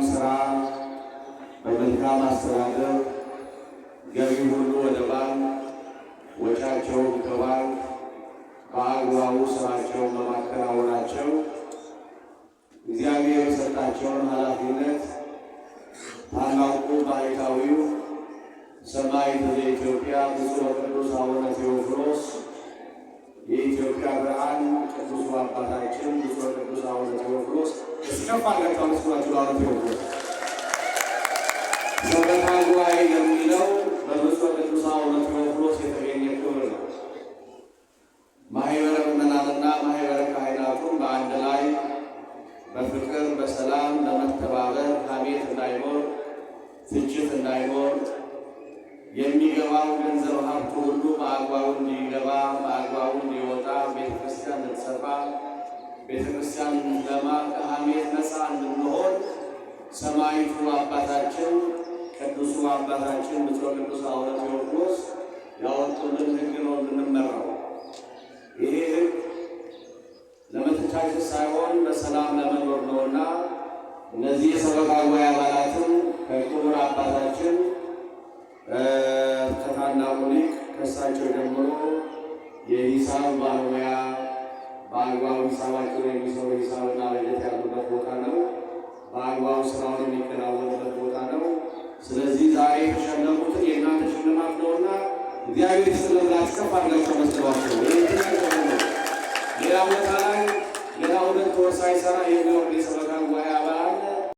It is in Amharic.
ስራ በመልካም አስተዳደር ገቢ ሁሉ ወደ ባንክ ወጫቸው ከባንክ በአግባቡ ስራቸውን በማከናወናቸው እግዚአብሔር የሰጣቸውን ኃላፊነት ታላቁ ባሕታዊው ሰማዕቱ ዘኢትዮጵያ ብፁዕ ወቅዱስ አቡነ ቴዎፍሎስ የኢትዮጵያ ብርሃን ቅዱስ አባታችን ብፁዕ ወቅዱስ አቡነ ቴዎፍሎስ እስከፋለታው ስራቸው አቡነ ቴዎፍሎስ ሰበካ ጉባኤ የሚለው በብፁዕ ወቅዱስ አቡነ ቴዎፍሎስ የተገኘ ክብር ነው። ማህበረ ምዕመናንና ማህበረ ካህናቱን በአንድ ላይ በፍቅር በሰላም በመተባበር ሐሜት እንዳይኖር ፍጭት እንዳይኖር የሚገባው ገንዘብ ሀብቱ ሁሉ በአግባቡ እንዲገባ በአግባቡ እንዲወጣ ቤተክርስቲያን እንድትሰፋ ቤተክርስቲያን እንድትለማ ከሐሜት ነፃ እንድንሆን ሰማዕቱ አባታችን ቅዱሱ አባታችን ብፁዕ ወቅዱስ አቡነ ቴዎፍሎስ ያወጡልን ሕግ ነው የምንመራው። ይሄ ሕግ ለመተቻቸት ሳይሆን በሰላም ለመኖር ነውና እነዚህ የሰበካ ጉባኤ አባላትን ከክቡር አባታችን ከታላቁ ሊቅ ከእሳቸው ጀምሮ የሂሳብ ባለሙያ በአግባቡ ሂሳባቸውን የሚሰሩ ሂሳብና በጀት ያሉበት ቦታ ነው። በአግባቡ ስራውን የሚከናወንበት ቦታ ነው። ስለዚህ ዛሬ የተሸለሙትን የእናንተ ሽልማት ነውና እግዚአብሔር ይስጥልላችሁ። ከፍ አድርጋችሁ መስሏቸው። ሌላ ቦታ ላይ ገና ሁለት ወር ሳይሰራ የሚወርድ የሰበካ ጉባኤ